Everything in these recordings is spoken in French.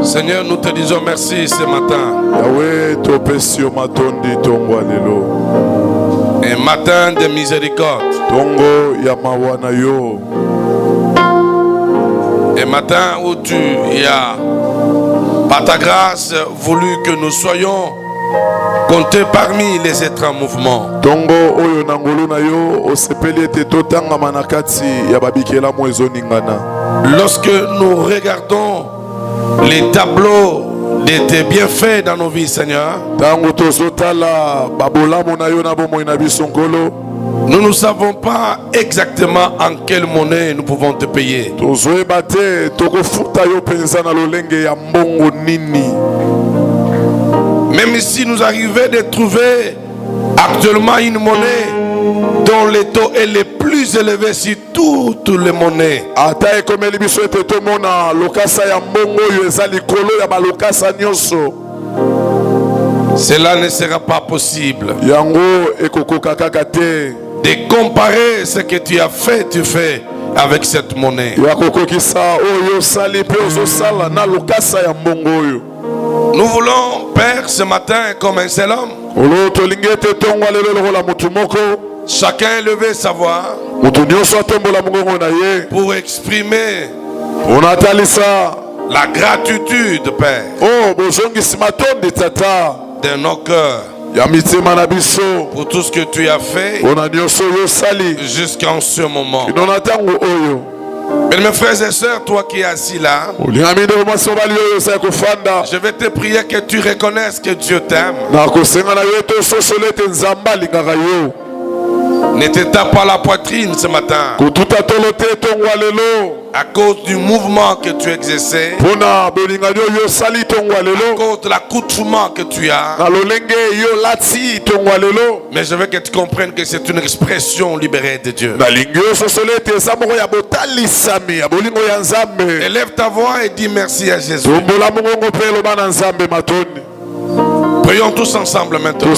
Seigneur, nous te disons merci ce matin. Un matin de miséricorde. Un matin où tu as, par ta grâce, voulu que nous soyons comptés parmi les êtres en mouvement. Lorsque nous regardons les tableaux de tes bienfaits dans nos vies, Seigneur, nous ne savons pas exactement en quelle monnaie nous pouvons te payer. Même si nous arrivons de trouver actuellement une monnaie dont le taux est le plus élevé sur toutes les monnaies, cela ne sera pas possible de comparer ce que tu as fait, tu fais avec cette monnaie. Nous voulons, Père, ce matin, comme un seul homme, chacun lever sa voix pour exprimer la gratitude, Père, de nos cœurs pour tout ce que tu as fait jusqu'en ce moment. Mais mes frères et sœurs, toi qui es assis là, je vais te prier que tu reconnaisses que Dieu t'aime. Ne te tape pas la poitrine ce matin à cause du mouvement que tu exerçais, à cause de l'accoutrement que tu as. Mais je veux que tu comprennes que c'est une expression libérée de Dieu. Élève ta voix et dis merci à Jésus. Prions tous ensemble maintenant.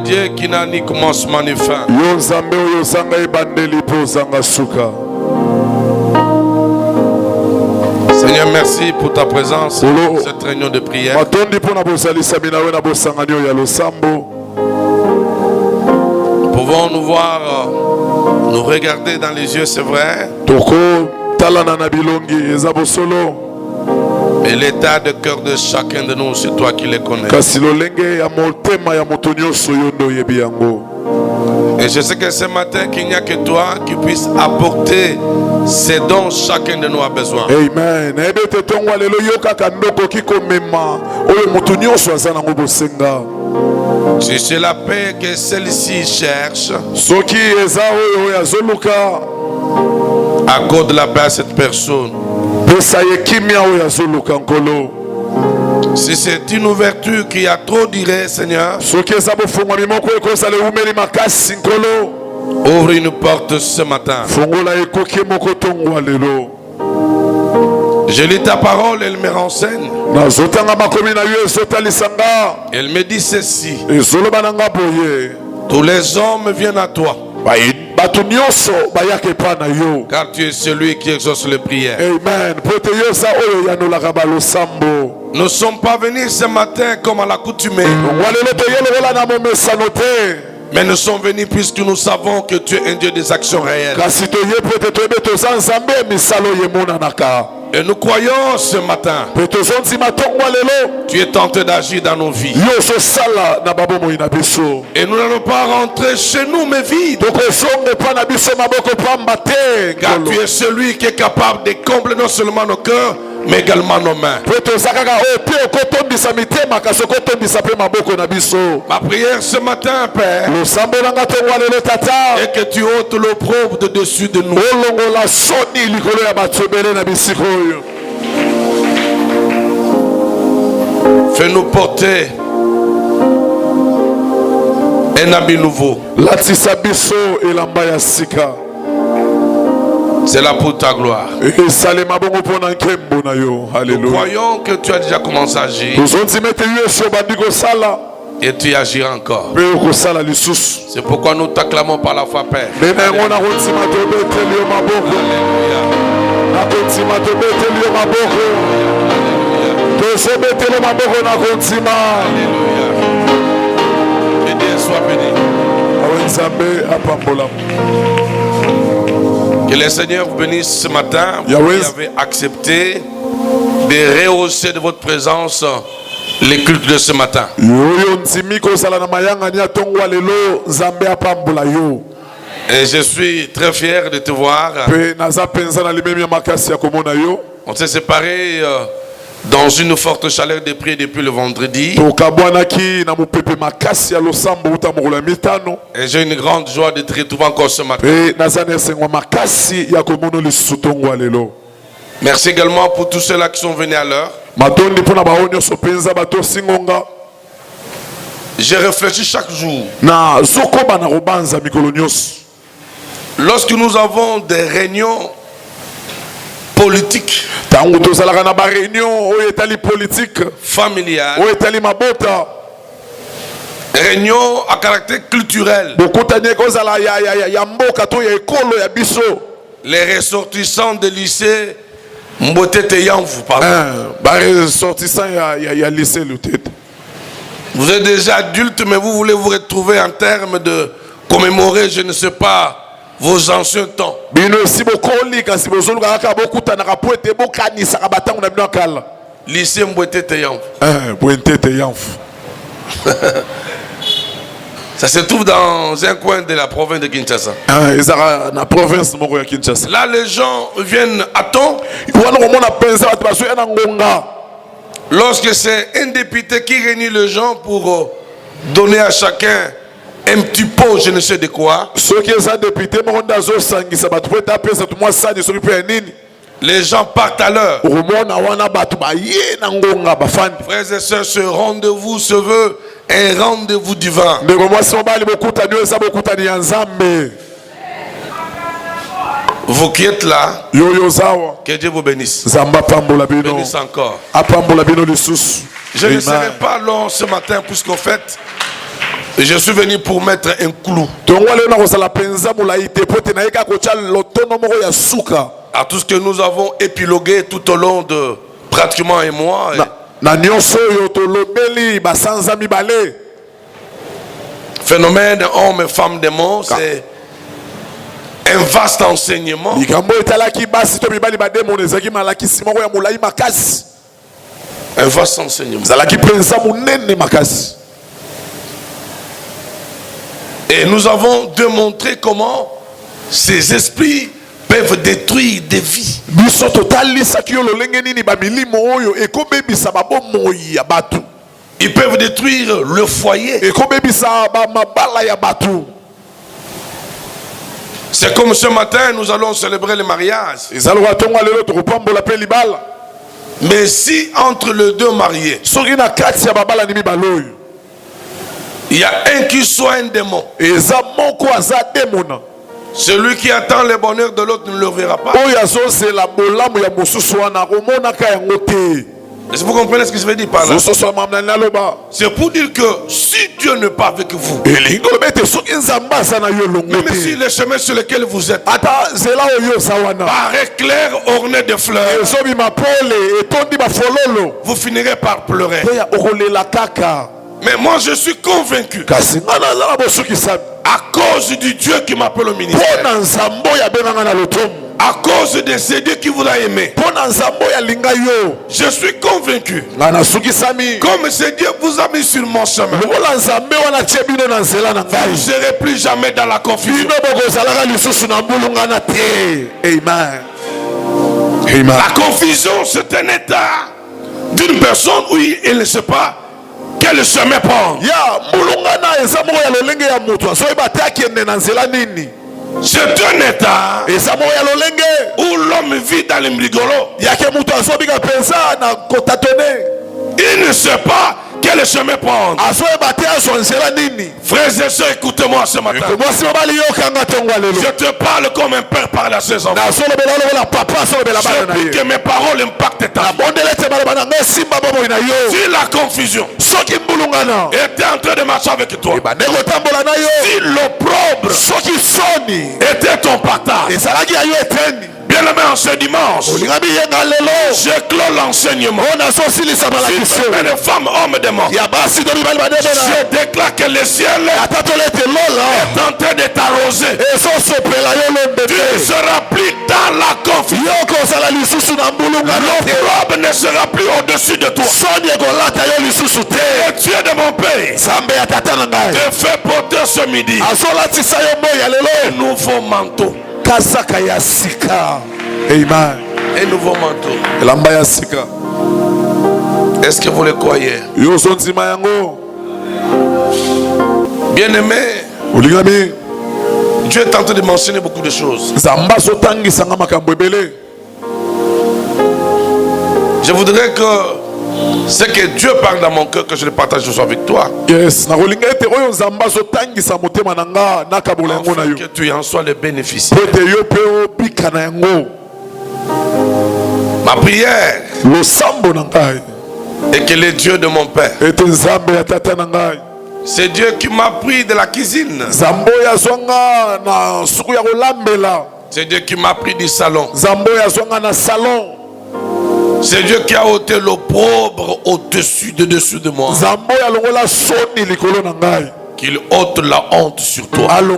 Dieu qui n'a ni commencement ni fin. Seigneur, merci pour ta présence dans cette réunion de prière. Pouvons nous voir, nous regarder dans les yeux, c'est vrai. Mais l'état de cœur de chacun de nous, c'est toi qui les connais. Et je sais que ce matin, qu'il n'y a que toi qui puisse apporter ce dont chacun de nous a besoin. Amen. Si c'est la paix que celle-ci cherche, accorde la paix à cette personne. Si c'est une ouverture qui a trop duré, Seigneur, ouvre une porte ce matin. Je lis ta parole, elle me renseigne. Elle me dit ceci: tous les hommes viennent à toi, car tu es celui qui exauce les prières. Amen. Nous ne sommes pas venus ce matin comme à l'accoutumée, mais nous sommes venus puisque nous savons que tu es un Dieu des actions réelles. Et nous croyons ce matin, tu es tenté d'agir dans nos vies. Et nous n'allons pas rentrer chez nous mais vides, car tu es celui qui est capable de combler non seulement nos cœurs, mais également nos mains. Ma prière ce matin, Père, est que tu ôtes l'opprobre de dessus de nous. Fais-nous porter un habit nouveau. C'est là pour ta gloire. Nous croyons que tu as déjà commencé à agir, et tu agiras encore. C'est pourquoi nous t'acclamons par la foi, Père. Alléluia. Que Dieu soit béni. Que le Seigneur vous bénisse ce matin. Vous avez accepté de rehausser de votre présence les cultes de ce matin. Et je suis très fier de te voir. On s'est séparés dans une forte chaleur de prière depuis le vendredi. Et j'ai une grande joie de te retrouver encore ce matin. Merci également pour tous ceux-là qui sont venus à l'heure. J'ai réfléchi chaque jour. Lorsque nous avons des réunions politiques, familiales, réunions à caractère culturel, les ressortissants des lycées vous êtes déjà adulte, mais vous voulez vous retrouver en termes de commémorer, je ne sais pas, vos anciens temps. Lycée Mbwete Teyamf. Ça se trouve dans un coin de la province de Kinshasa. Là, les gens viennent à temps. Lorsque c'est un député qui réunit les gens pour donner à chacun un petit pot, je ne sais de quoi. Les gens partent à l'heure. Frères et sœurs, ce rendez-vous se veut un rendez-vous divin. Vous qui êtes là, que Dieu vous bénisse. Bénisse encore. Je ne serai pas long ce matin, puisqu'en fait, Je suis venu pour mettre un clou à tout ce que nous avons épilogué tout au long de pratiquement un mois. Phénomène homme et femme démon, c'est un vaste enseignement. Un vaste enseignement. Et nous avons démontré comment ces esprits peuvent détruire des vies. Ils peuvent détruire le foyer. C'est comme ce matin, nous allons célébrer le mariage. Mais si entre les deux mariés, il y a un qui soit un démon, celui qui attend le bonheur de l'autre ne le verra pas. Est-ce que vous comprenez ce que je veux dire par là? C'est pour dire que si Dieu n'est pas avec vous, même si le chemin sur lequel vous êtes paraît clair, orné de fleurs, vous finirez par pleurer. Mais moi je suis convaincu, à cause du Dieu qui m'appelle au ministère, à cause de ce Dieu qui vous a aimé, je suis convaincu, comme ce Dieu vous a mis sur mon chemin, vous ne serez plus jamais dans la confusion. Amen. La confusion, c'est un état d'une personne où il ne sait pas quel chemin prendre. C'est un état où l'homme vit dans le rigolo. Il ne sait pas quel chemin prendre. Frères et sœurs, écoutez-moi ce matin. Je te parle comme un père parle à ses enfants. Je prie que mes paroles impactent ta vie. Si la confusion était en train de marcher avec toi, si l'opprobre était ton partage, bien-aimé, en ce dimanche, je clôt l'enseignement. Si tu es femme, homme de mort, je déclare que le ciel est en train de t'arroser. Tu ne seras plus dans la confusion. L'opprobre ne sera plus au-dessus de toi. Le Dieu de mon pays te fait porter ce midi un nouveau manteau. Amen. Un nouveau manteau. Est-ce que vous le croyez? Bien aimé, Dieu est en train de mentionner beaucoup de choses. Je voudrais que ce que Dieu parle dans mon cœur, que je le partage ce soir avec toi. Yes. Afin que tu en sois le bénéficiaire. Ma prière est que le Dieu de mon Père, c'est Dieu qui m'a pris de la cuisine, c'est Dieu qui m'a pris du salon, c'est Dieu qui a ôté l'opprobre au-dessus de moi, qu'il ôte la honte sur toi. Amen.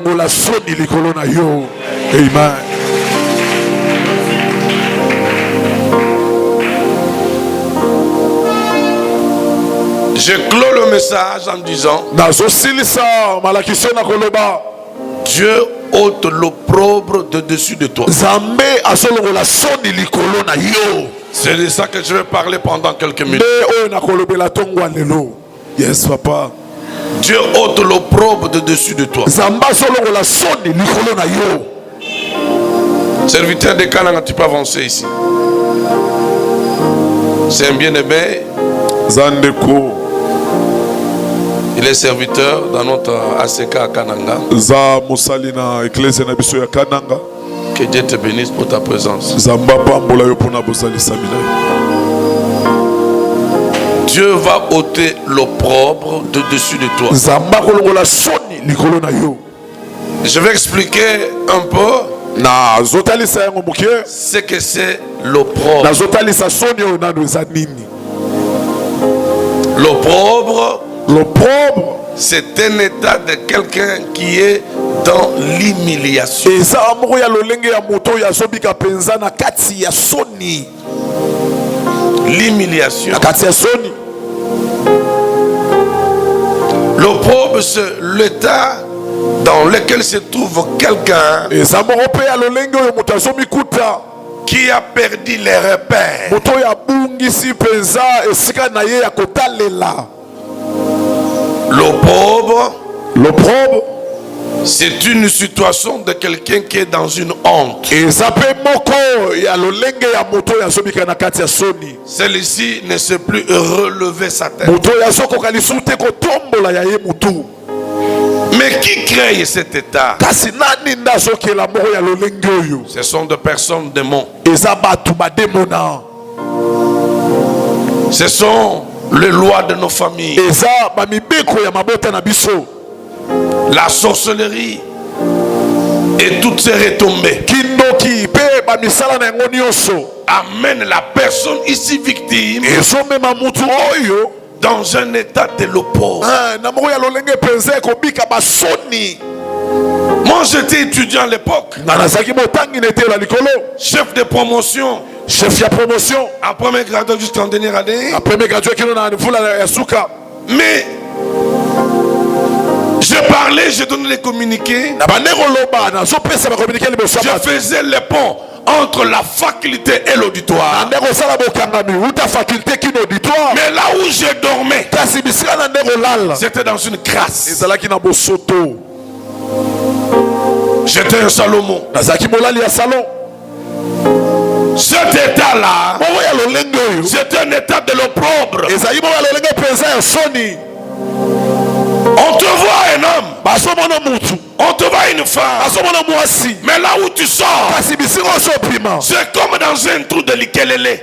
Je clôt le message en disant: Dieu ôte l'opprobre de dessus de toi. C'est de ça que je vais parler pendant quelques minutes. Yes, papa. Dieu ôte l'opprobre de dessus de toi. Serviteur de Kananga, tu peux avancer ici. C'est un bien-aimé. Zandeko. Il est serviteur dans notre ACK à Kananga. Que Dieu te bénisse pour ta Dieu va ôter l'opprobre de dessus de toi. Je vais expliquer un peu ce que c'est l'opprobre. L'opprobre, c'est un état de quelqu'un qui est dans l'humiliation. L'humiliation. L'opprobre, c'est l'état dans lequel se trouve quelqu'un qui a perdu les repères. L'opprobre, c'est une situation de quelqu'un qui est dans une honte. Celui-ci ne sait plus relever sa tête. Mais qui crée cet état? Ce sont des personnes démons. Ce sont les lois de nos familles. La sorcellerie et toutes ces retombées amènent la personne ici victime dans un état de l'opprobre. Moi j'étais étudiant à l'époque, chef de promotion, en première graduation jusqu'en dernière année. Mais je parlais, je donnais les communiqués. Je faisais le pont entre la faculté et l'auditoire. Mais là où je dormais, c'était dans une crasse. J'étais un Salomon. Cet état-là, c'est un état de l'opprobre. On te voit un homme, on te voit une femme, mais là où tu sors, c'est comme dans un trou de likelele.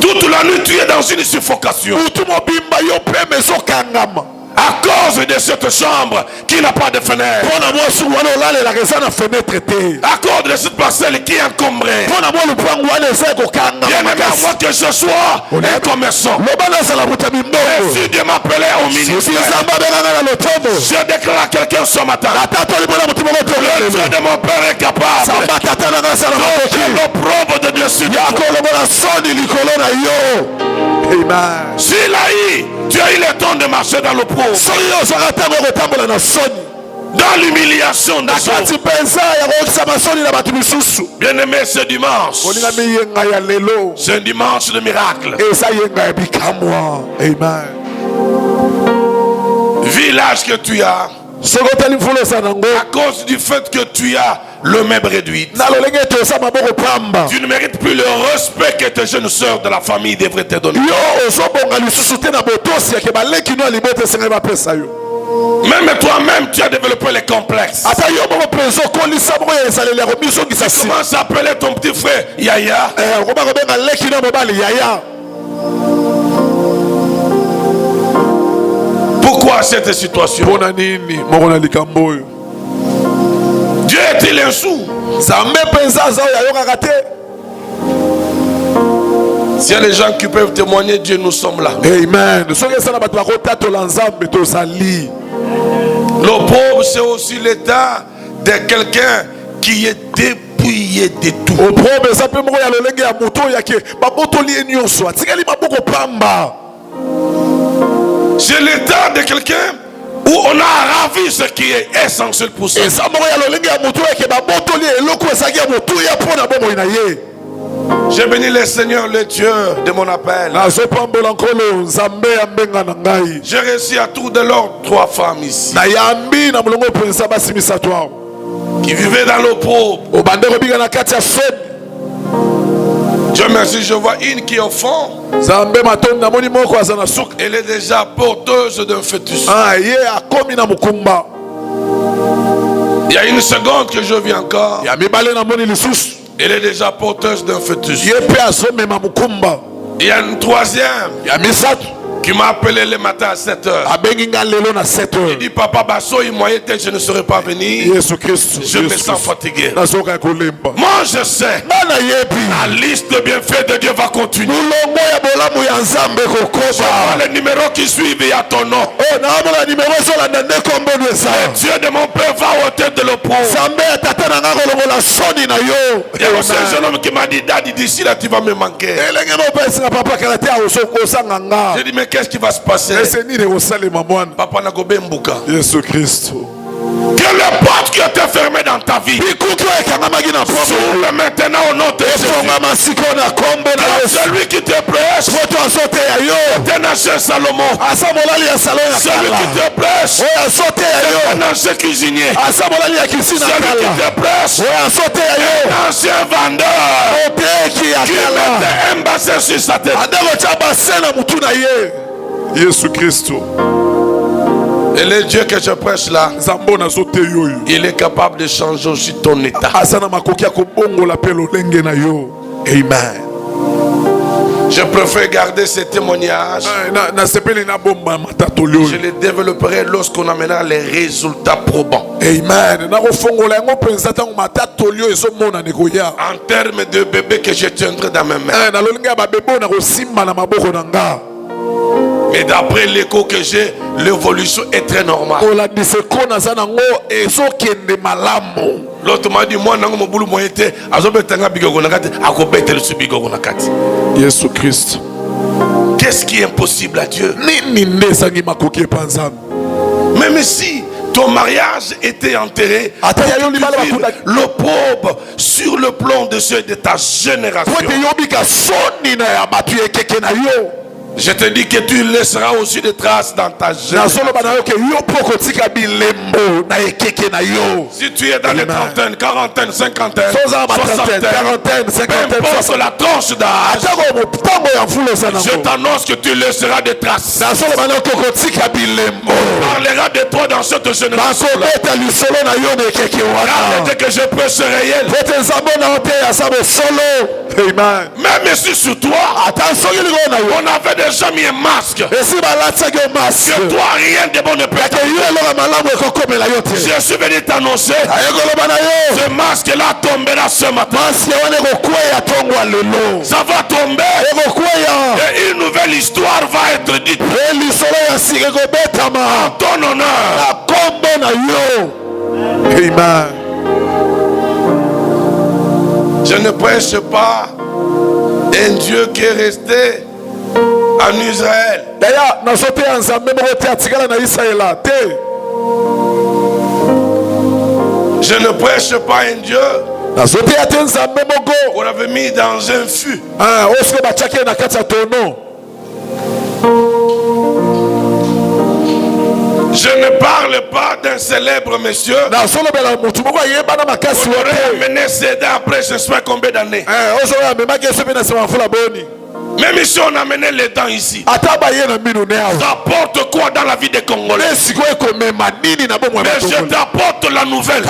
Toute la nuit tu es dans une suffocation à cause de cette chambre qui n'a pas de fenêtre, à cause de cette parcelle qui est encombrée. Bien aimé, à moi que je sois un commerçant, si Dieu m'appelait au ministère, je déclare à quelqu'un ce matin: le Dieu de mon père est capable de l'opprobre de Dieu sur toi. S'il a eu, tu as eu le temps de marcher dans l'opprobre, dans l'humiliation des autres. Bien aimé, ce dimanche, c'est un dimanche de miracle. Village que tu as, à cause du fait que tu as le même réduit, tu ne mérites plus le respect que tes jeunes soeurs de la famille devraient te donner. Même toi-même, tu as développé les complexes. Tu commences à appeler ton petit frère Yaya. Pourquoi cette situation? Dieu est-il un sou? S'il y a des gens qui peuvent témoigner, Dieu, nous sommes là. Amen. L'opprobre, c'est aussi l'état de quelqu'un qui est dépouillé de tout. C'est l'état de quelqu'un où on a ravi ce qui est essentiel pour ça. J'ai béni le Seigneur, le Dieu de mon appel. J'ai réussi à tour de l'ordre 3 femmes ici qui vivaient dans l'opprobre. Dieu merci, je vois une qui est au fond. Elle est déjà porteuse d'un fœtus. Il y a une seconde que je vis encore. Elle est déjà porteuse d'un fœtus. Il y a une troisième qui m'a appelé le matin à 7h. Il dit, papa Basso, je ne serai pas venu. Je me sens fatigué. Moi je sais, la liste de bienfaits de Dieu va continuer. Le numéro qui suit, il y a ton nom. Le Dieu de mon père va au tête de l'opprobre. Il y a aussi un jeune homme qui m'a dit, Daddy, d'ici là tu vas me manquer. J'ai dit, mais qu'est-ce qui va se passer? Papa n'a pas mbuka. Que les portes qui étaient fermées dans ta vie s'ouvrent maintenant au nom de Jésus. Celui qui te prêche est un ancien Salomon. Celui qui te prêche est un ancien cuisinier. Celui qui te prêche est un ancien vendeur qui mettait un bassin sur sa tête. Jésus Christ. Et le Dieu que je prêche là, il est capable de changer aussi ton état. Amen. Je préfère garder ce témoignage. Je le développerai lorsqu'on amènera les résultats probants. Amen. En termes de bébé que je tiendrai dans mes mains. Mais d'après l'écho que j'ai, l'évolution est très normale. L'autre m'a dit, moi, Jésus Christ. Qu'est-ce qui est impossible à Dieu? Même si ton mariage était enterré, l'opprobre sur le plan de ceux de ta génération. Je te dis que tu laisseras aussi des traces dans ta génération. Si tu es dans les trentaines, quarantaines, cinquantaines, soixantaines, peu importe la tranche d'âge, je t'annonce que tu laisseras des traces. On parlera de toi dans cette génération. Regarde que je peux se réel. Même si sur toi, on avait déjà mis un masque. Que toi, rien de bon ne peut être. Je suis venu t'annoncer. Ce masque-là tombera ce matin. Ça va tomber. Et une nouvelle histoire va être dite. En ton honneur. Amen. Je ne prêche pas un Dieu qui est resté en Israël. Je ne prêche pas un Dieu qu'on avait mis dans un fût. Je ne parle pas d'un célèbre monsieur qui aurait amené ses dents après je ne sais pas combien d'années. Même si on amenait les dents ici, ça apporte quoi dans la vie des Congolais? Mais je t'apporte la nouvelle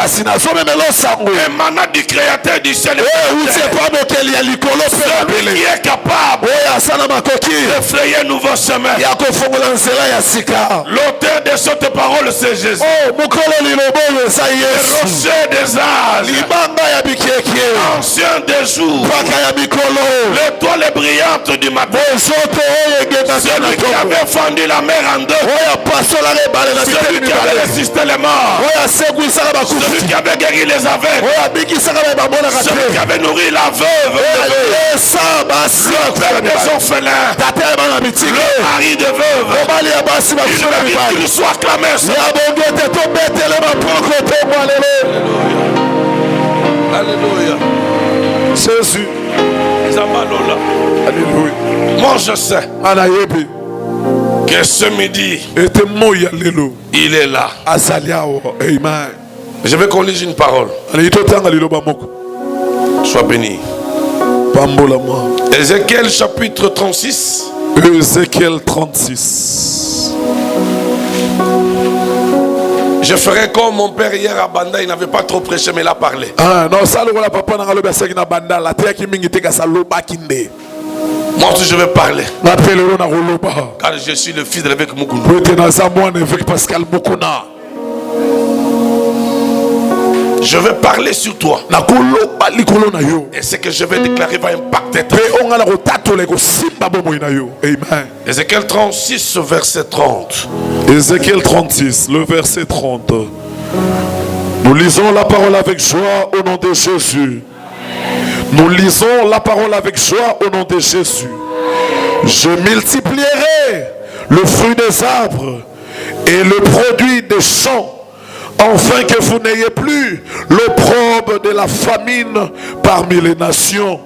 émanant du Créateur du ciel et celui qui est capable de frayer un nouveau chemin. L'auteur de cette parole, c'est Jésus. Le rocher des âges, ancien des jours, l'étoile brillante du matin, celui qui avait fendu la mer en deux, celui qui avait résisté les morts, celui qui avait guéri les aveugles, celui qui avait nourri la veuve, le père des orphelins, le mari de veuve. Il qu'il soit acclamé. Alléluia. Jésus. Alléluia. Moi je sais que ce midi il est là. Amen. Je vais qu'on lise une parole. Sois béni. Ézéchiel chapitre 36. Ézéchiel 36. Je ferai comme mon père hier à Banda, il n'avait pas trop prêché, mais il a parlé. Moi aussi je vais parler. Car je suis le fils de l'évêque Mukuna. Je vais parler sur toi. Et ce que je vais déclarer va impacter ta vie. Ézéchiel 36, verset 30. Ézéchiel 36, le verset 30. Nous lisons la parole avec joie au nom de Jésus. Nous lisons la parole avec joie au nom de Jésus. Je multiplierai le fruit des arbres et le produit des champs, afin que vous n'ayez plus l'opprobre de la famine parmi les nations.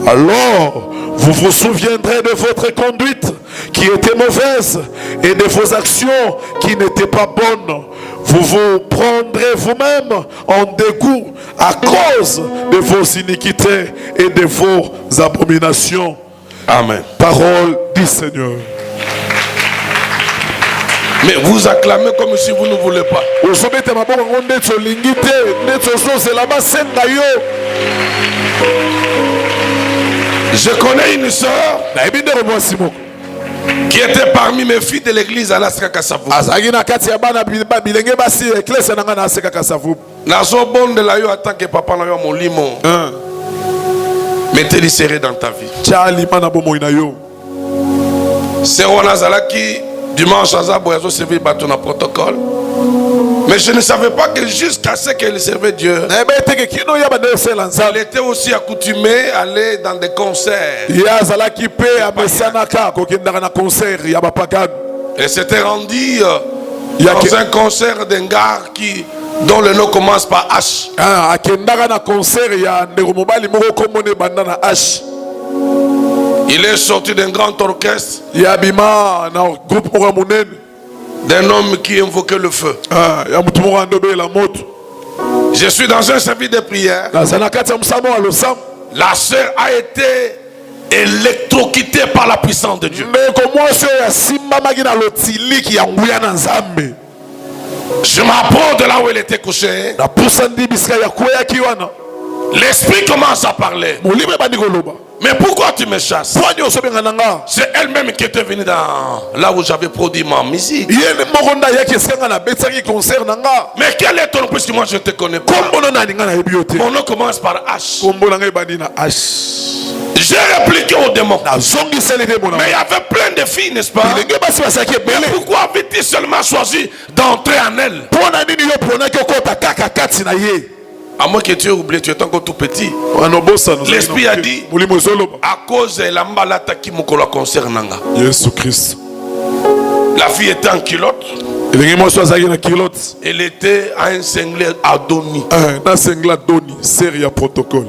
Alors, vous vous souviendrez de votre conduite qui était mauvaise et de vos actions qui n'étaient pas bonnes. Vous vous prendrez vous-même en dégoût à cause de vos iniquités et de vos abominations. Amen. Parole du Seigneur. Mais vous acclamez comme si vous ne voulez pas. Je connais une sœur qui était parmi mes filles de l'église à Alaska Kassavou. Nazo bonde la yo en tant que papa na yo molimo. Mettez-les serrés dans ta vie. C'est Ronazalaki dimanche à Zaboyazo servi bateau na protocole. Mais je ne savais pas que jusqu'à ce qu'elle servait Dieu, elle était aussi accoutumée à aller dans des concerts. Elle s'était rendue dans un concert d'un gars dont le nom commence par H. Il est sorti d'un grand orchestre, d'un homme qui invoquait le feu. Je suis dans un service de prière. La sœur a été électrocutée par la puissance de Dieu. Je m'approche de là où elle était couchée. L'esprit commence à parler. Mais pourquoi tu me chasses? C'est elle-même qui était venue dans là où j'avais produit ma musique. Mais quel est ton nom? Puisque moi je te connais pas. Mon nom commence par H. J'ai répliqué au démon. Mais il y avait plein de filles, n'est-ce pas? Mais pourquoi avait-il seulement choisi d'entrer en elle? À moins que tu aies oublié, tu es encore tout petit. L'esprit a dit, à cause de la malata qui me concerne. Jésus Christ. La fille était en culotte. Elle était à un singlet Adoni. Un singlet Adoni, série à protocole.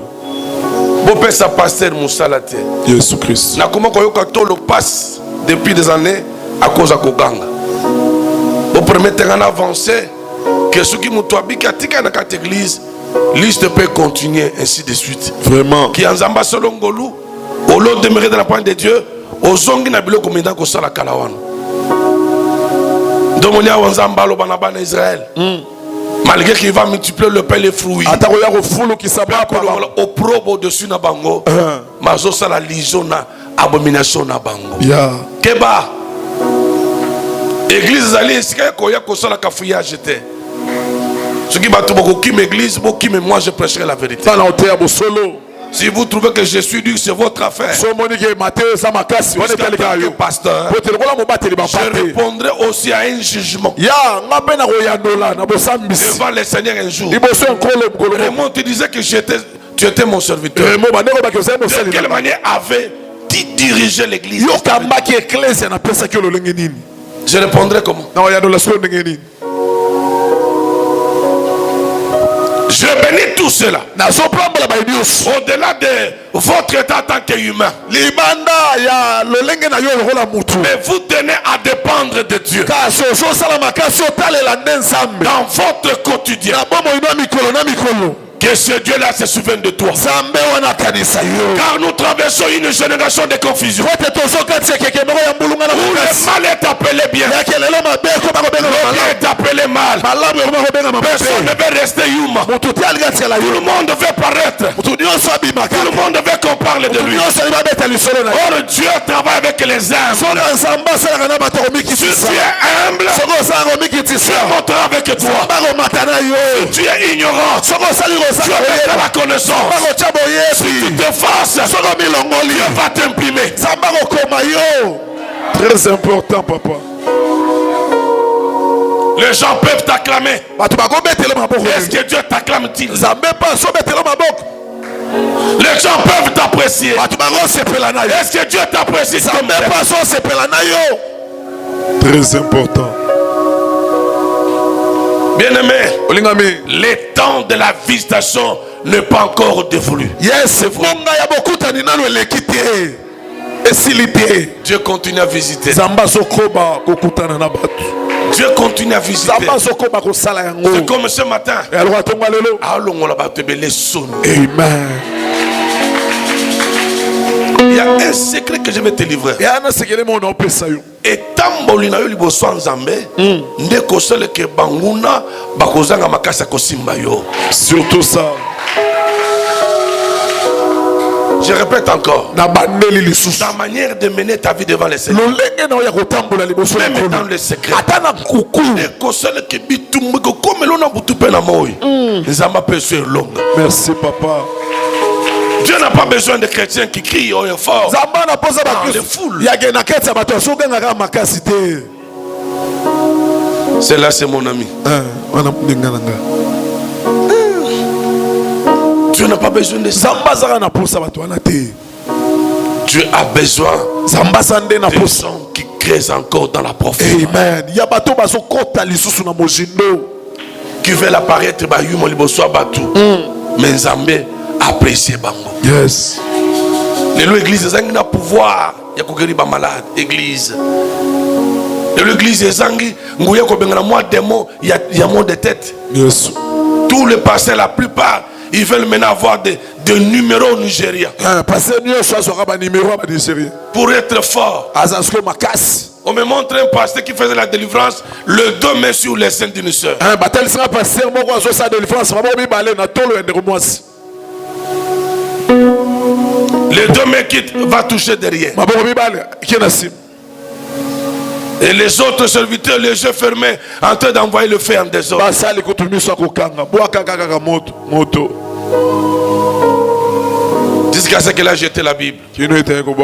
Bopé sa pasteur Moussalate. Jésus Christ. Na comment qu'on le passe depuis des années à cause de Koganga. Au premier temps, on a avancé que ceux qui m'ont habité dans cette église. Liste peut continuer ainsi de suite. Vraiment. Qui en zamba solongolu, au lot demeurer dans la parole de Dieu, aux zongi na bilo commandant ko sala kalawan. Domonia wanzamba lo banaba na Israël. Malgré qu'il va multiplier le pain et les fruits. Au probe au-dessus na bango. Mazo sala lisona abomination na bango. Keba. Église zali esika koya ko sala kafuya jeté. Ce qui va tout beaucoup qui m'église, qui me moi je prêcherai la vérité. Si vous trouvez que je suis dur, c'est votre affaire. Pasteur, je répondrai aussi à un jugement devant le Seigneur un jour. Raymond te disait que tu étais mon serviteur. De quelle manière avait-il dirigé l'église? Je répondrai comment? Je bénis tout cela. Au-delà de votre état en tant qu'humain. Mais vous tenez à dépendre de Dieu. Dans votre quotidien. Que ce Dieu-là se souvienne de toi. Car nous traversons une génération de confusion. Où le mal est appelé bien. Le bien est appelé appeler mal. Personne ne veut rester humain. Tout le monde veut paraître. Tout le monde veut qu'on parle de lui. Or Dieu travaille avec les humbles. Si tu es humble, Dieu montera avec toi. Si tu es ignorant, Dieu mettra la connaissance. Si tu te fasses, Dieu va t'imprimer. Très important, papa. Les gens peuvent t'acclamer. Est-ce que Dieu t'acclame-t-il? Les gens peuvent t'apprécier. Est-ce que Dieu t'apprécie? Très important. Bien-aimé, le temps de la visitation n'est pas encore dévolu. Yes, Dieu continue à visiter. Dieu continue à visiter. C'est comme ce matin. Amen. Il y a un secret que je vais te livrer. Et tambolina yo liboso nzambe ndeko sele ke banguna bakozanga makasa kosimba yo. Surtout ça. Je répète encore. Ta manière de mener ta vie devant les Seigneur. Même dans le secret. Merci papa. Dieu n'a pas besoin de chrétiens qui crient haut et fort. Les foules. C'est là, c'est mon ami. Dieu n'a pas besoin de ça. Dieu a besoin de gens qui créent encore dans la profondeur. Amen. Qui veulent apparaître mais Nzambe apprécie bango. Yes. L'église n'a pas pouvoir. Il y a guérir les malades. Église. L'église est zangi. Il y a moins de tête. Yes. Tous les pasteurs, la plupart, ils veulent maintenant avoir des numéros au Nigeria. Pour être fort. On me montre un pasteur qui faisait la délivrance, le dos met sur les seins d'une soeur. Le deux mains quitte va toucher derrière. Et les autres serviteurs, les yeux fermés, en train d'envoyer le feu en désordre. Jusqu'à ce qu'elle a jeté la Bible.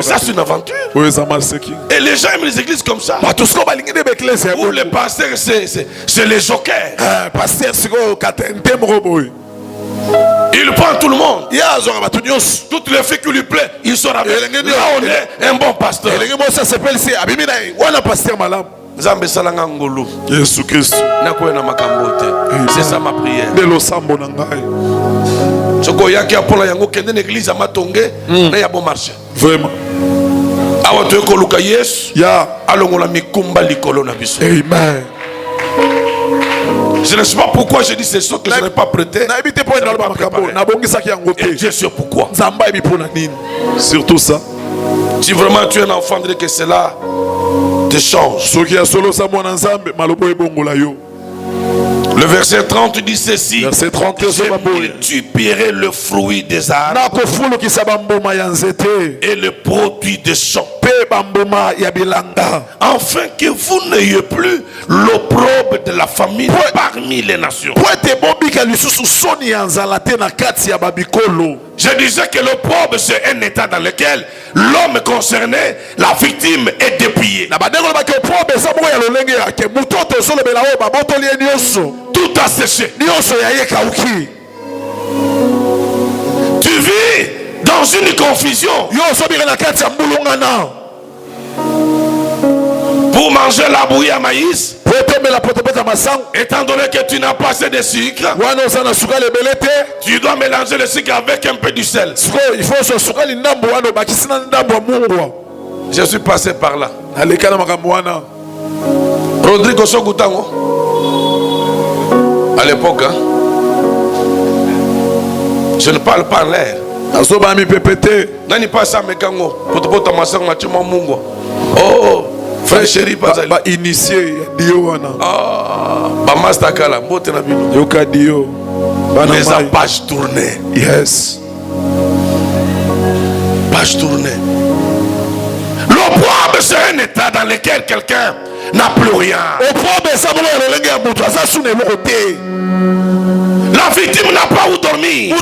Ça, c'est une aventure. Et les gens aiment les églises comme ça. Pour les pasteurs, c'est les jokers. Il prend tout le monde. Toutes les filles qui lui plaisent, il sort avec. Là, on est un bon pasteur. Zambe salanga ngolu. Jésus Christ. C'est ça ma prière. Soko yaki apola yango kende l'église à Matonge na ya bon marché. Vraiment. Awa to ko luka Yesu. Ya alongola mikumba likolo na biso. Amen. Je ne sais pas pourquoi je dis ces choses que je n'ai pas prêté. Et Dieu sait pourquoi. Surtout ça. Si vraiment tu es un enfant, que cela te change. Le verset 30 dit ceci. Verset 30, tu paierais le fruit des arbres et le produit des champs, afin que vous n'ayez plus l'opprobre de la famine parmi les nations. Je disais que l'opprobre, c'est un état dans lequel l'homme concerné, la victime, est dépouillé. Tout a séché. Tu vis dans une confusion. Pour manger la bouillie à maïs, étant donné que tu n'as pas assez de sucre, tu dois mélanger le sucre avec un peu du sel. Je suis passé par là. Rodrigo Sogutango, à l'époque, hein? Je ne parle pas en l'air. Nani pas ça, Mekango. Oh, frère chéri bazali ba initié dio wana ba master kala mbote na bino yoka dio bana les page tournée. yes page tournée. L'opprobre c'est un état dans lequel quelqu'un n'a plus rien. La victime n'a pas où dormir.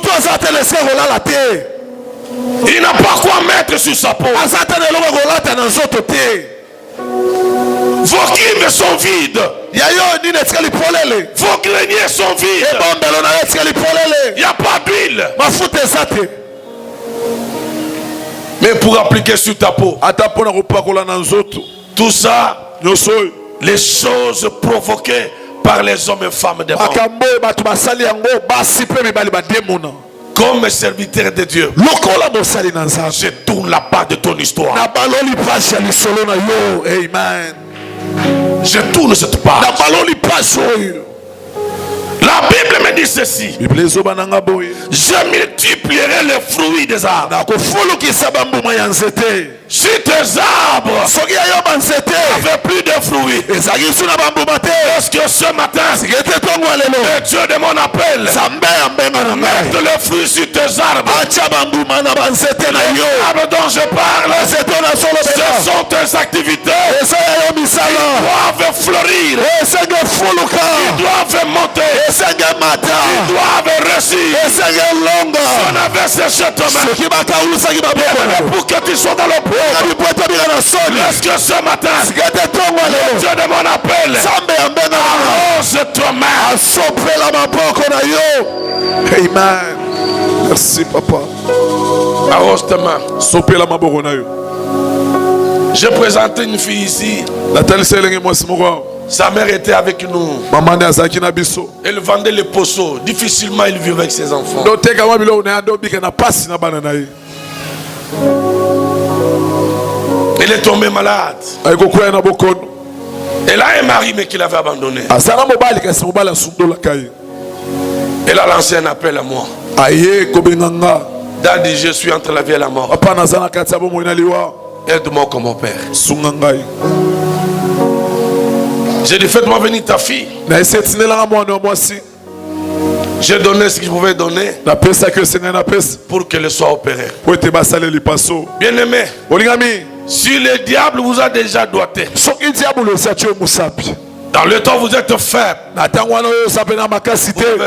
Il n'a pas quoi mettre sur sa peau. Vos crimes sont vides. Vos greniers sont vides. Il n'y a pas d'huile. Mais pour appliquer sur ta peau, tout ça, les choses provoquées par les hommes et femmes des mondes. Comme serviteur de Dieu, je tourne la part de ton histoire. Je tourne cette part. La Bible me dit ceci: je multiplierai les fruits des arbres. Si tes arbres n'avaient plus de fruits, est-ce que ce matin, le Dieu de mon appel, mette les fruits sur tes arbres? Les arbres dont je parle, ce sont tes activités. Ils doivent fleurir. Ils doivent monter. Ils doivent réussir. Si on avait séché ta main pour que tu sois dans le point, est-ce que ce matin, le Dieu de mon appel, arrose ta main? Amen. Merci papa. Arrose ta main. J'ai présenté une fille ici. Sa mère était avec nous. Elle vendait les poceaux. Difficilement il vivait avec ses enfants. Elle est tombée malade. Elle a un mari mais qu'il avait abandonné. Elle a lancé un appel à moi. Daddy, je suis entre la vie et la mort. Aide-moi comme mon père. J'ai dit, faites-moi venir ta fille. J'ai donné ce que je pouvais donner pour qu'elle soit opérée. Bien aimé, si le diable vous a déjà doigté, dans le temps vous êtes faible, vous avez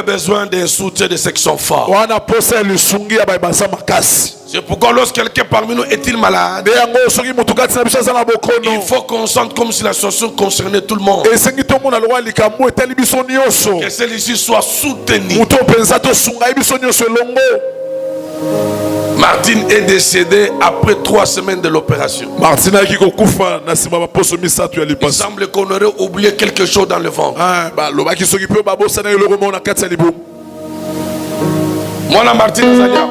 besoin d'un soutien de section fort. C'est pourquoi lorsque quelqu'un parmi nous est-il malade, il faut qu'on sente comme si la situation concernait tout le monde. Que celui-ci soit soutenu. Martine est décédée après 3 semaines de l'opération. Il semble qu'on aurait oublié quelque chose dans le ventre. Moi la Martine Zalia.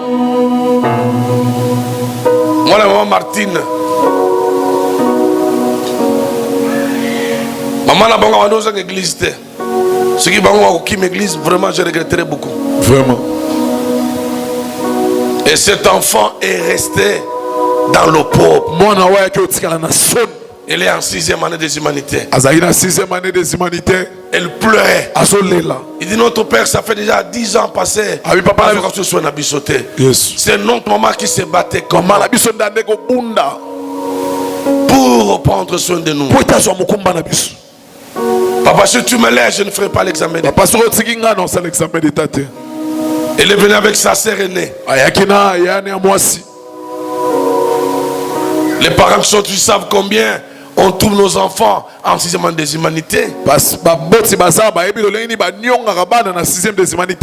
Moi la maman Martine. Maman la banque dans une église. Ce qui va qui m'église, vraiment je regretterais beaucoup. Vraiment. Et cet enfant est resté dans le pauvre. Elle est en 6e année des humanités. Elle pleurait. Il dit notre père, ça fait déjà 10 ans passé. C'est notre maman qui se battait comme pour prendre soin de nous. Papa, si tu me laisses, je ne ferai pas l'examen d'État. Elle est venue avec sa sœur aînée. Les parents sont, tu savent combien on trouve nos enfants en 6e année des humanités.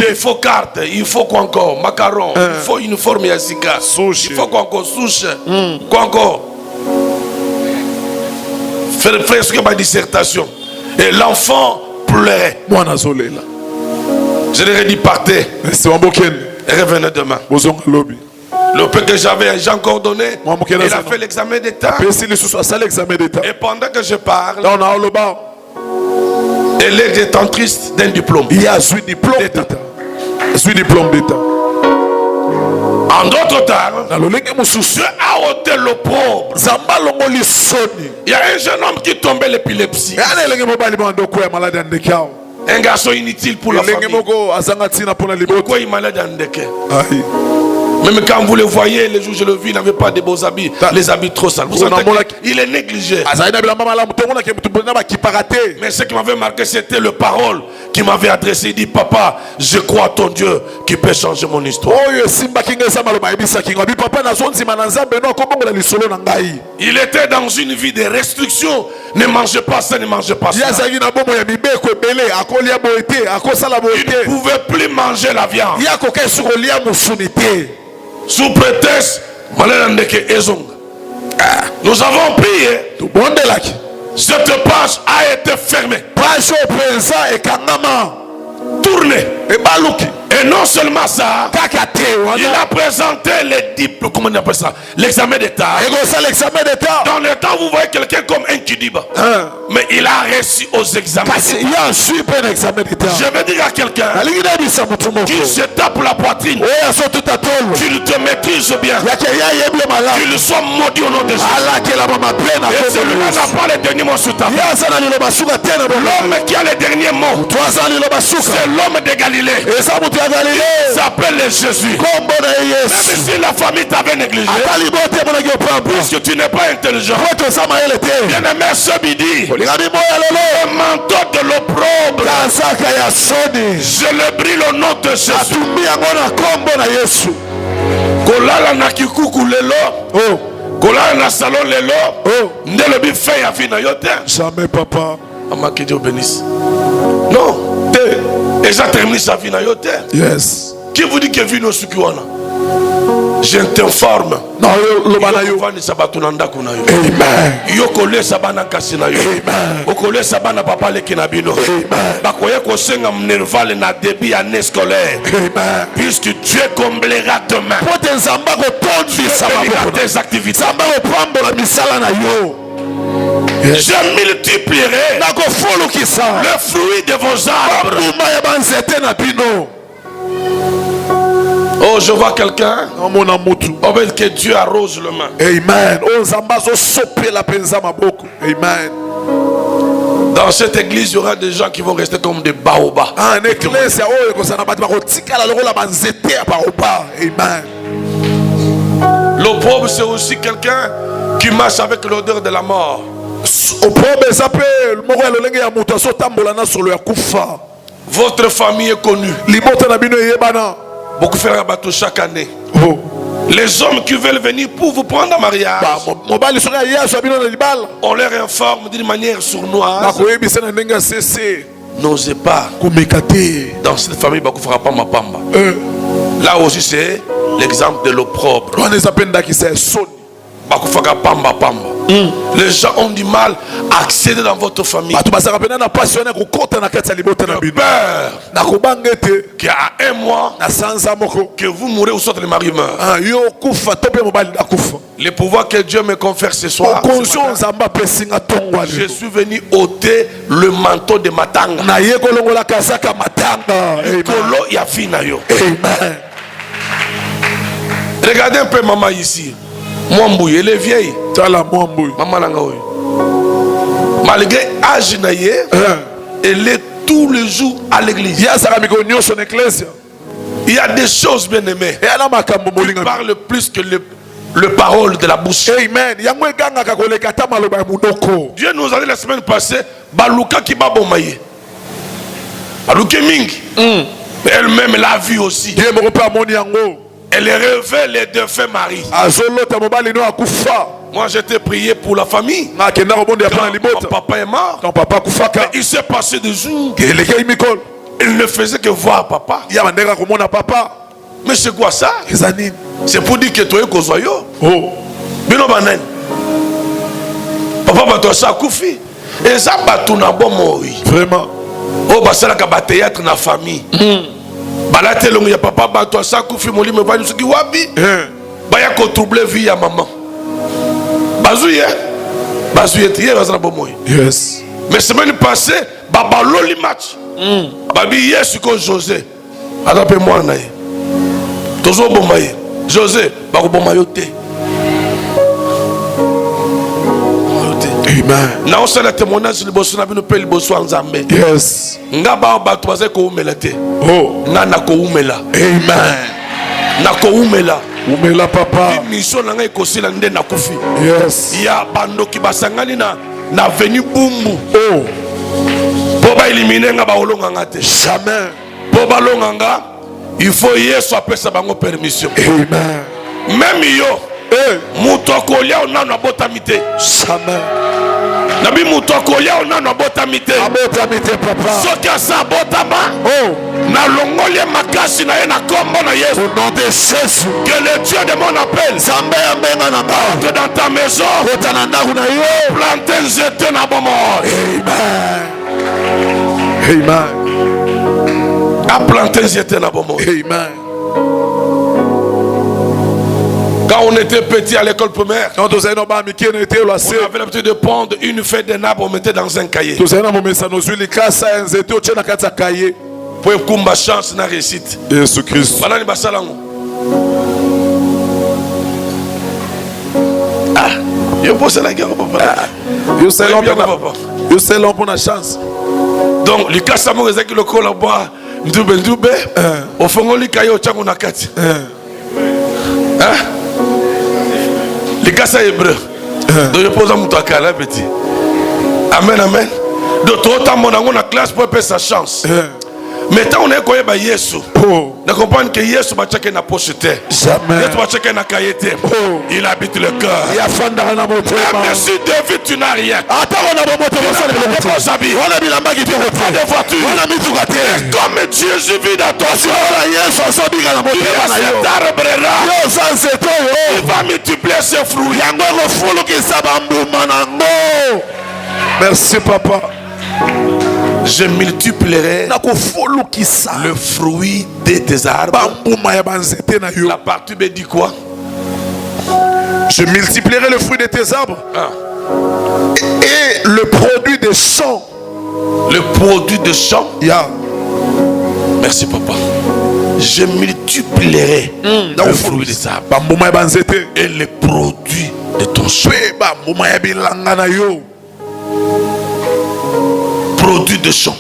Il faut carte, il faut quoi encore? Macaron, il faut uniforme Yassika. Il faut quoi encore? Souche. Quoi encore? Faire ce que ma dissertation. Et l'enfant pleurait. Je leur ai dit partez. Et revenez demain. Le peu que j'avais, j'ai encore donné. Il a fait l'examen d'État. Et pendant que je parle, elle est détentrice d'un diplôme. Il y a un diplôme d'État. En d'autres termes, Dieu a ôté l'opprobre. Il y a un jeune homme qui tombait l'épilepsie. Un garçon inutile pour la famille. Pourquoi il est malade en Ndeke? Même quand vous le voyez, les jours je le vis, il n'avait pas de beaux habits, les habits trop sales. Vous sentez qu'il est négligé. Mais ce qui m'avait marqué, c'était le parole qui m'avait adressé. Il dit, papa, je crois à ton Dieu qui peut changer mon histoire. Il était dans une vie de restriction. Ne mangez pas ça, ne mangez pas ça. Il ne pouvait plus manger la viande. Sous prétexte, nous avons prié. Cette page a été fermée. Tournée. Et non seulement ça, il a présenté les diplômes, comment on appelle ça, l'examen d'état. Dans le temps, vous voyez quelqu'un comme un Kidiba. Mais il a réussi aux examens. Je vais dire à quelqu'un qui se tape la poitrine, qu'il te maîtrise bien, qu'il soit maudit au nom de Jésus. Et celui-là n'a pas le dernier mot sur ta vie. L'homme qui a le dernier mot, c'est l'homme de Galilée. Il s'appelle Jésus. Même si la famille t'avait négligé, puisque tu n'es pas intelligent, bien aimé ce midi, le manteau de l'opprobre, je le brille au nom de Jésus. Kolala na kikuku lelo, kolala na salon lelo, ndelo bi fait ya vie na yote. Jamais, papa. Ama que Dieu bénisse. Non, et ça termine sa vie na yote. Yes. Qui vous dit que vie no sukiwana? Je t'informe. Non, le banayo. Amen. Yokole sabana kasina yo. Amen. Okole sabana papa le kinabino. Amen. Bakoye ko senga mnervale na débit année scolaire. Amen. Puisque Dieu comblera demain. Pour tes zamba ko tondi sabana tes activités. Zamba ko prendre la misala na yo. Yes. Je multiplierai le fruit de vos arbres. Oh, je vois quelqu'un. Oh, que Dieu arrose le main. Amen. Amen. Dans cette église, il y aura des gens qui vont rester comme des baobabs. Amen. L'opprobre, c'est aussi quelqu'un qui marche avec l'odeur de la mort. Votre famille est connue. Beaucoup feront un bateau chaque année. Les hommes qui veulent venir pour vous prendre en mariage, on leur informe d'une manière sournoise. N'osez pas. Dans cette famille, beaucoup fera pas ma pamba. Là aussi, c'est l'exemple de l'opprobre. Les gens ont du mal à accéder dans votre famille. Qu'il y a un mois que vous mourrez ou soit le mari meurt. Le pouvoir que Dieu me confère ce soir, je suis venu ôter le manteau de Matanga. Regardez un peu maman ici. Mwambouye, elle est vieille. Maman Langaoui. Malgré âge naïe, elle est tous les jours à l'église. Il y a des choses bien aimées qui parlent plus que le parole de la bouche. Amen. Dieu nous a dit la semaine passée, Baluka qui ba bomaye. Baluka Ming. Elle-même l'a vu aussi. Elle révèle les défunts maris. Moi j'étais prié pour la famille. Quand papa est mort, il s'est passé des jours. Il ne faisait que voir papa. Mais c'est quoi ça? C'est pour dire que toi es Kozoyo. Papa va toi ça koufi. Et ça batou na bon mori. Vraiment. Oh bah c'est la théâtre na famille. Balate longu ya papa ba toi ça koufi moli me va nusuki wabi. Ba ya ko troubler vie ya maman. Bazouye tiye bazana bomoy. Yes. Mais semaine passée, baba loli match. Babi yesu ko José. Adape moi nae. Tozo bomaye. José ba ko bomayo te. Amen. Na osala témoignage liboso na bino pe liboso nzambe. Yes. Nga ba bato baze ko umela te. Oh. Nga na ko umela. Amen. Na ko umela. Umela papa. Mission na ngai kosila nde na kufi. Yes. Ya bandoki basangani na venu bumbu. Oh. Po ba éliminer nga ba olonga nga te. Jamais. Po ba longa nga, il faut Yesu apesa bango permission. Amen. Même yo. Muto lia onano abotami te. Jamais. Nabi muto lia onano abotami te. Abotami te papa. Soki asa abotama. Oh. Na longoli makasi na ye na kombo na Yesu. Au nom de Jésus. Que le Dieu de mon appel. Zambe ambenga na entre dans ta maison. Kota na ndaku na yo. Planter nzete na bomo. Amen. Amen. A planter nzete na bomo. Amen. Quand on était petit à l'école primaire, on avait l'habitude de prendre une feuille de nappe, on mettait dans un cahier. Pour une chance na réussite. Jésus Christ. Ah, je pose la guerre papa. Je sais l'homme pour la chance. Donc, le cas Samo ezaki le col bois, ndube, au fond le cahier au tchango nakati. Les gars, c'est hébreu. Donc je pose à mon takala petit. Amen, amen. Donc tout le monde dans la classe pour faire sa chance. Maintenant on est quoi ba Yesu. Ne comprendre que Yesu va checker na pochette. Jamais. Yesu va checker na cahier. Il habite le cœur. Il a fondé na moto. Merci David, tu n'as rien. Attends on a moto. On a mis la magie de voiture. On a mis tout gâté. Comme Jésus vit dans toi. Yesu asobi na moto. Il va multiplier ses fruits. Merci papa. Je multiplierai le fruit de tes arbres. La partie B dit quoi? Je multiplierai le fruit de tes arbres. Et le produit des champs. Le produit des champs. Yeah. Merci papa. Je multiplierai le fruit des arbres. Et le produit de ton champ. Produit de champ.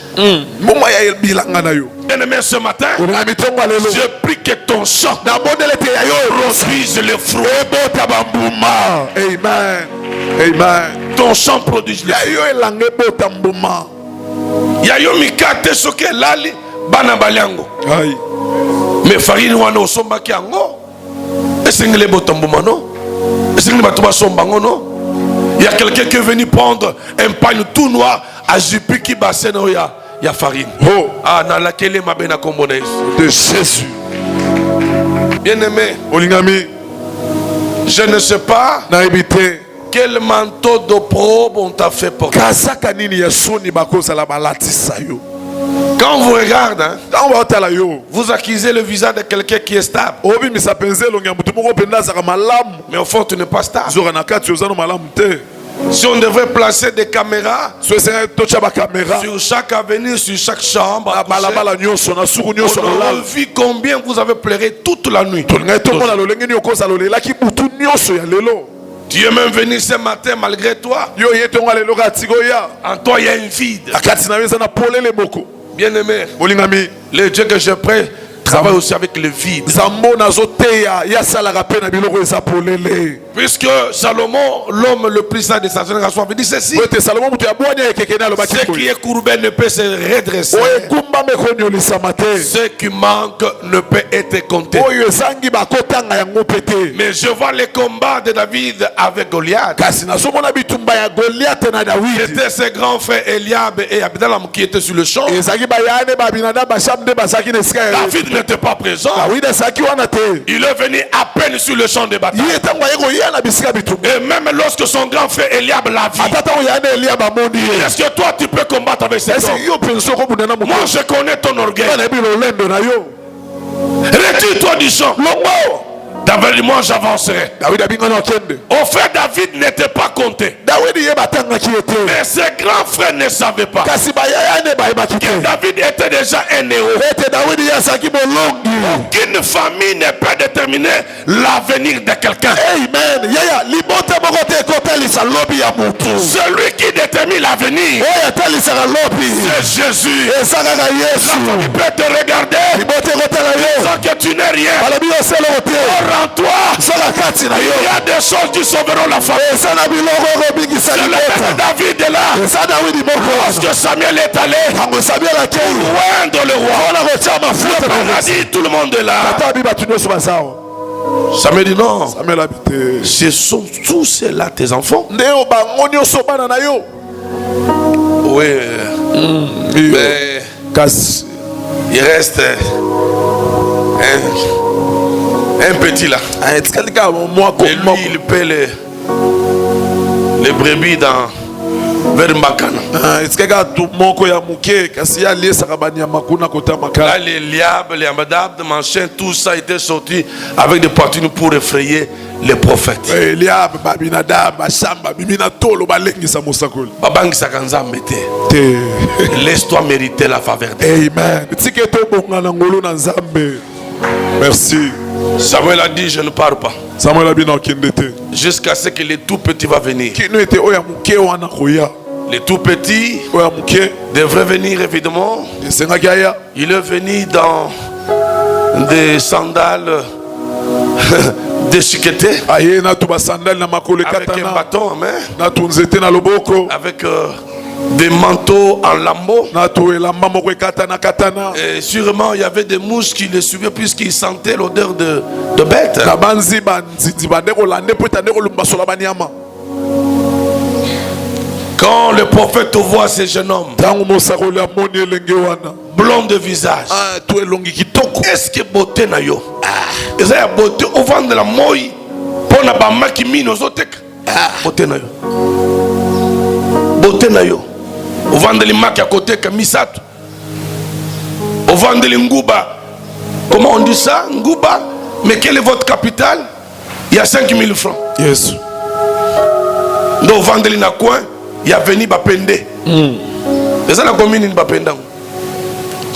Bien-aimé, ce matin, je prie que ton champ produise les fruits. Amen. Amen. Ton champ produise les fruits. Yayo mikate soke lali bana baliango. Mais farine wana osomba ki ango. Esengele botambuma no. Esengele batuba somba no. Il y a quelqu'un qui est venu prendre un pain tout noir à Jupi qui bassine il y a farine. Oh. Ah, na laquelle ma bena kombones de Jésus. Bien-aimé, Olingami, je ne sais pas na habité quel manteau d'opprobre on t'a fait porter. Kazaka nini ya soni bakoza la balatisa yo. Quand on vous regarde, hein, vous accusez le visage de quelqu'un qui est stable. Mais au fond, tu n'es pas stable. Si on devrait placer des caméras sur chaque avenue, sur chaque chambre, on aurait vu combien vous avez pleuré toute la nuit. Tu es même venu ce matin malgré toi. En toi, il y a un vide. Bien-aimé, le Dieu que je prie travaille aussi avec le vide. Puisque Salomon, l'homme le plus saint de sa génération, avait dit ceci: ce qui est courbé ne peut se redresser. Ce qui manque ne peut être compté. Mais je vois les combats de David avec Goliath. C'était ses grands frères Eliab et Abdallam qui étaient sur le champ. David n'était pas présent. Il est venu à peine sur le champ de bataille. Et même lorsque son grand frère Eliab l'a vu, est-ce que toi tu peux combattre avec cet homme? Moi je connais ton orgueil. Retire-toi du champ. David dit, moi j'avancerai. Au fait, David n'était pas compté. Mais ses grands frères ne savaient pas que David était déjà un héros. Aucune famille ne peut déterminer l'avenir de quelqu'un. Amen. Celui qui détermine l'avenir, c'est Jésus. La famille peut te regarder sans que tu n'aies rien. Rends-toi. Il y a des choses qui sauveront la famille. C'est le père David est là. Lorsque Samuel est allé loin dans le roi, a dit tout le monde est là. Samuel dit non. Ce sont tous ceux-là tes enfants. Oui. Mais il reste un petit là. Et lui, il paie les brebis dans vers Makana. Là, les liabes, les amadab, les manchins, tout ça était sorti avec des partines pour effrayer les prophètes. Laisse-toi mériter la faveur de Dieu. Amen. Merci. Samuel a dit, je ne pars pas. Jusqu'à ce que les tout petits va venir. Les tout petits devraient venir évidemment. Il est venu dans des sandales déchiquetées. Avec un bâton en main. Avec des manteaux en lambeaux. Et sûrement il y avait des mouches qui les suivaient puisqu'ils sentaient l'odeur de bête. Quand le prophète voit ces jeunes hommes blond de visage, est-ce que beauté na yo? Est-ce que beauté au vent de la moï pour na bamba qui mine aux autres? Beauté na yo. Beauté na yo. Au vent de l'imaki à côté que misato. Au vent de l'ingouba. Comment on dit ça? Ngouba. Mais quel est votre capital? Il y a 5 000 francs. Yes. Donc au vent de l'inacoin. Il y a venu Bapende. C'est ça la commune in Bapenda.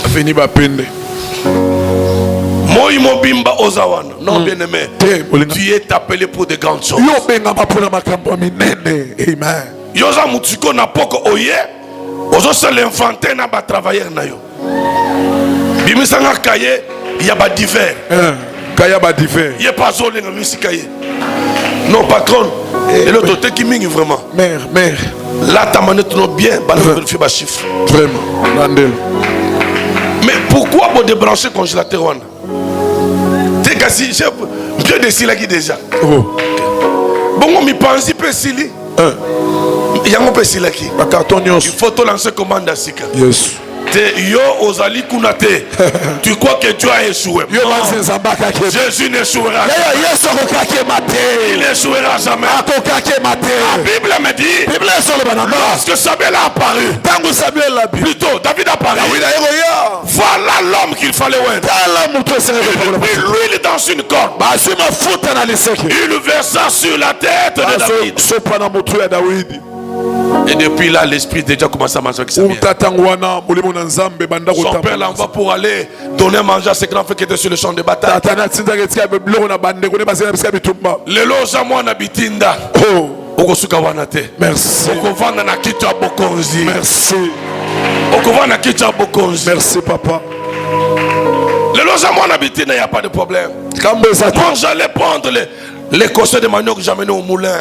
Venu Bapende. Moi Mobimba Ozawana. Non bien aimé. Tu es appelé pour de grandes choses. Amen. Yoza Mutsuko na poko oye. Ozo se l'infanté na ba travailler na yo. Bimisanga kaye il y a ba divers. Kaya ba divers. Il y a pas zone na musikaye. Non patron. Et l'autre côté qui mingi vraiment. Mère. Là ta manette non bien, bah vérifier ba chiffre. Vraiment. Mais pourquoi vous débrancher le congélateur? T'es cassé, j'ai bien décidé qui déjà. Bon, on m'y pense, il peut s'y. Il y a un peu s'y qui. Il faut te lancer commande à Sika. Yes. Yo Ozali Kunate. Tu crois que tu as échoué? Jésus n'échouera jamais. Il n'échouera jamais. La Bible me dit, lorsque Samuel a apparu, plutôt David a apparu, voilà l'homme qu'il fallait oindre. Et l'huile dans une corde. Il versa sur la tête de David. Et depuis là, l'esprit déjà commencé à manger avec sa mère. Son père l'envoie pour aller donner à manger à ses grands frères qui étaient sur le champ de bataille. Le loja moi nabitinda. Okosuka wanate. Merci. Okovana na kitu ya bokonzi. Merci. Okovana kitu ya bokonzi. Merci papa. Le loja moi nabitinda, il n'y a pas de problème. Quand j'allais prendre les cossets de manioc que j'amenais au moulin.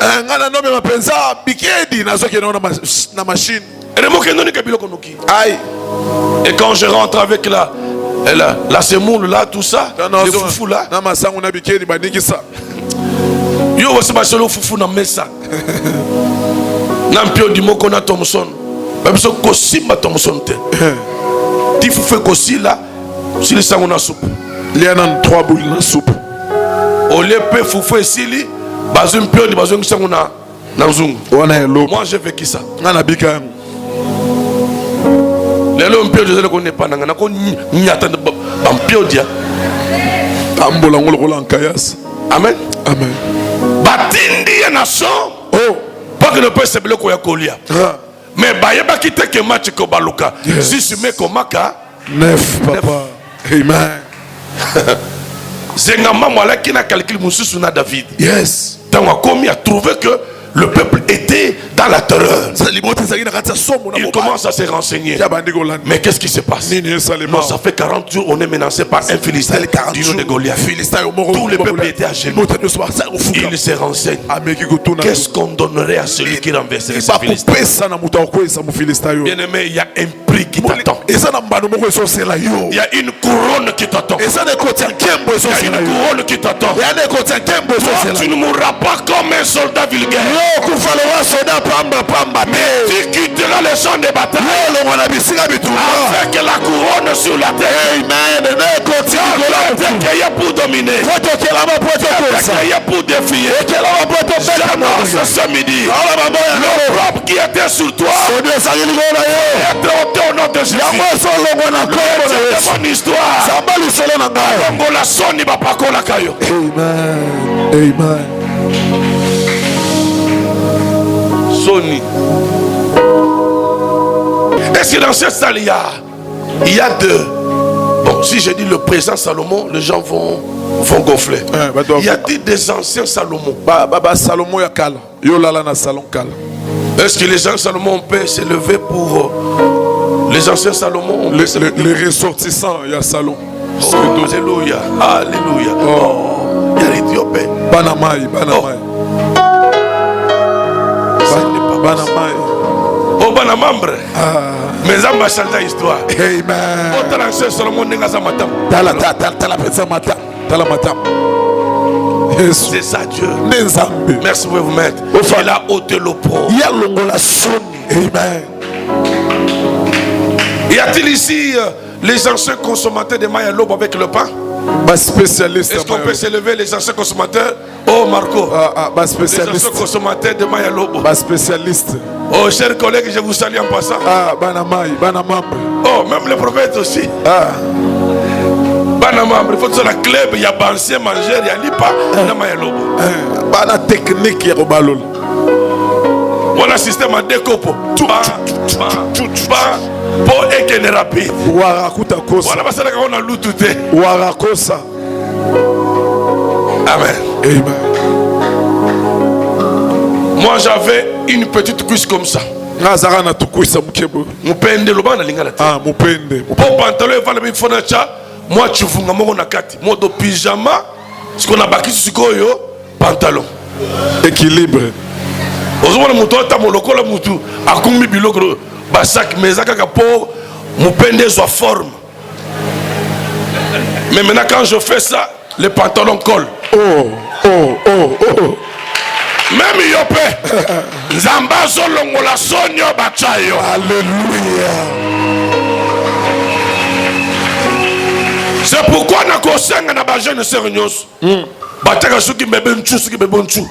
Et quand je rentre avec la semoule là, tout ça, le foufou là. Yo aussi ma solo foufou na mesa. Nampio di moko na Thomson. Même so kosi ma Thomson te. Ti foufou kosi là, si le sang on a soupe. Il y a 3 boules de soupe. Au lieu de foufou ici, bazum pio di bazum sang on a nanzung. Moi j'ai vécu ça. Les hommes pio de qu'on n'est pas nangana ko nyata bampio dia. Ambola ngolo kayas. Amen. Amen. Batindi ya nation. Oh. Pas que ne peut se blé ko ya kolia. Mais bayeba kite ke match ko baluka. Si se met komaka 9 papa. Amen. Zengama mwala qui na calcul mususu na David. Yes. Tant a commis à trouver que le peuple était dans la terreur. Il commence à se renseigner. Mais qu'est-ce qui se passe? Non, ça fait 40 jours, on est menacé par un Philistin du nom de Goliath. Tout le peuple était à genoux. Il se renseigne. Qu'est-ce qu'on donnerait à celui qui renverserait ce Philistin? Bien aimé, il y a un prix qui t'attend. Il y a une couronne qui t'attend. Il y a une couronne qui t'attend. Toi, tu ne mourras pas comme un soldat vulgaire. Mais tu quitteras les champs de bataille avec la couronne sur la terre. Il y a pour dominer, il y a pour défier. J'annonce ce midi le propre qui était sur toi est ôté au nom de Jésus. C'est mon histoire. Amen. Amen. Sony. Est-ce que dans cette salle il y a deux? Bon, si je dis le présent Salomon, les gens vont gonfler. Il y a des anciens Salomon. Salomon ya kala. Yo lala na salon kala. Est-ce que les anciens Salomon peuvent s'élever pour les anciens Salomon? Les ressortissants, il y a Salomon. Oh, alléluia. Alléluia. Oh, il y a l'Éthiopie. Banamai. Oh, banamambre. Mais ça m'a changé l'histoire. Amen. Oh, t'as l'ancien Salomon n'est pas matam. C'est ça Dieu. Merci pour vous mettre. Il a ôté le pot. Amen. Y a-t-il ici les anciens consommateurs de maïs à l'aube avec le pain? Est-ce qu'on peut s'élever les anciens consommateurs? Oh Marco, les anciens consommateurs de maïs à l'aube. Spécialiste. Oh chers collègues, je vous salue en passant. Oh, même les prophètes aussi. Banamambre, il faut que la club, il y a ancien mangeur, il y a lipa, il y a maïs à l'aube. Bana technique ya robalol. Voilà système à décopo. Pour équilibrer rapide. Voilà parce qu'on a l'oututé. Amen. Amen. Moi j'avais une petite cuisse comme ça. Mupende loba na lingala. Mupende. Pour pantalon et valable fonacha, moi tu funga moko na kati. Modo pyjama, ce qu'on a baki sikoyo pantalon. Équilibre. Ozomona mutu atamolokola mutu akumbi biloko basak mezaka kapo mupende soit forme. Mais maintenant quand je fais ça, les pantalons collent. Même yopé. Nzamba zolongola sonyo bachayo. Alléluia. C'est pourquoi na kosenga na ba jeune sœur nyos. Bataka suki bébé nchu suki bébé nchu.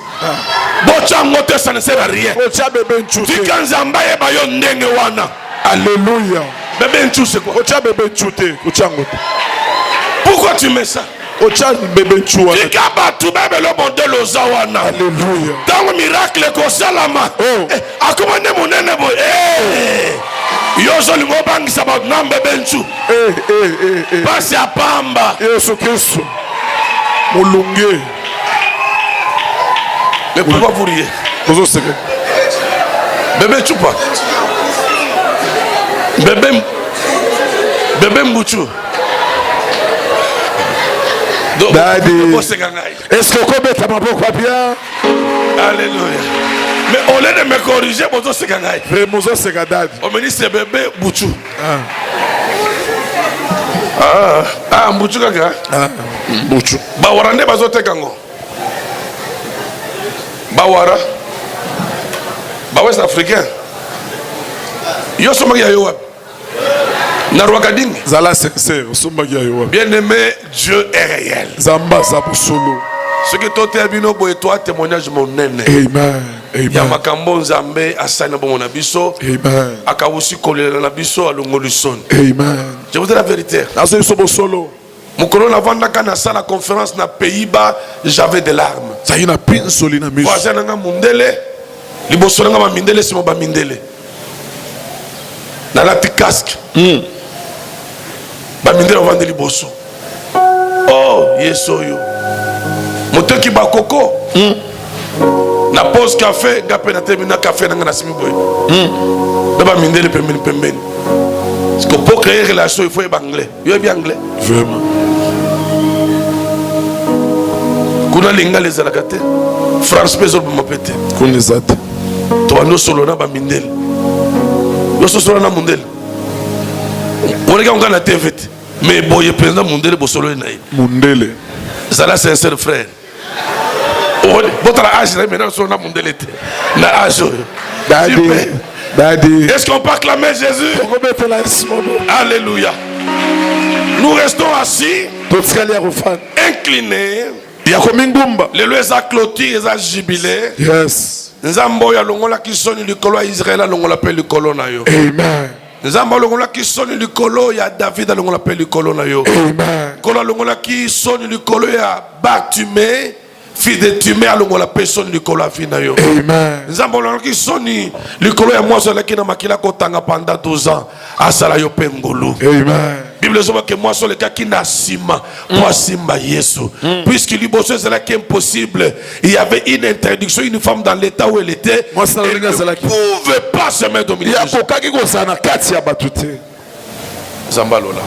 Bocha ngote ça ne sert à rien. Bocha bébé nchu. Tika nzamba ye ba yo ndenge wana. Alléluia. Bébé nchu c'est quoi? Bocha bébé nchu te. Bocha ngote. Pourquoi tu mets ça? Bocha bébé nchu wana. Tika ba tu bébé le modèle oza wana. Alléluia. Dans miracle ko salama. Akoma ne monene bo. Yozo lingo bangi sababu na bébé nchu. Passe à pamba. Yesu Kristo. Molunge. Mais pourquoi vous riez? Bébé Choupa. Bébé Mbouchou. Daddy. Est-ce que vous mettez ma boque bien? Alléluia. Mais au lieu de me corriger, Mozo Segangaï. Mozo Segadad. On me dit c'est bébé Mbouchou. Mbouchou kaka. Mbouchou. Bawara ne bazote kango. Bawara. West africain. Yo somaki ya yo. Narwakading. Zala sincère, somaki ya yo. Bien aimé, Dieu est réel. Zamba zabusolo. Ce que toi t'es bino boy toi témoignage mon nene. Amen. Amen. Ya makambo nzambe asana bo na biso. Amen. Akawusi kolela na biso alongolisson. Amen. Je vous dis la vérité. Azo solo. Mokolo na vandaka na sala conférence na Pays-Bas, j'avais des larmes. Ça y est, na pinsoli na miso. Voisin nga mundele, liboso nga ma mindele simo ba mindele. Na lati casque. Ba mindele vande liboso. Oh, yeso yo. Motoki ba koko. Na pause café, nga pe na termina café na nga na simi boy. Ba mindele pembeni. Parce que pour créer une relation, il faut être anglais. Il est bien anglais. Vraiment. Kuna linga les alakate. France peso pour m'appeler. Connaissate. Toi nous solona ba mindel. Yo solona mundel. On regarde on na TV. Mais boye président mundel bo solo na. Mundele. Zala sincère frère. Votre âge là maintenant solona mundel était. Na âge. Daddy. Est-ce qu'on peut acclamer Jésus? Alléluia. Nous restons assis, inclinés. Les lois à clôture, les à jubilé. Yes. Nzambo ya longola ki soni likolo ya Israël longola pe likolo na yo. Amen. Nzambo longola ki soni likolo ya David longola pe likolo na yo. Amen. Kola longola ki soni likolo ya Bartimée. Fils de Timée à la personne du colo na yo. Amen. Nzambo ki soni likolo ya moi sola ki na makila kotanga pendant 12 ans asala yo pengolu. Amen. Bible zoba que moi sola ki na sima pour simba Yesu. Puisque liboso c'est qui impossible, il y avait une interdiction, une femme dans l'état où elle était, moi ça elle ne pouvait pas se mettre au milieu. Il y a kokaki ko sana kati ya batute. Zambalola.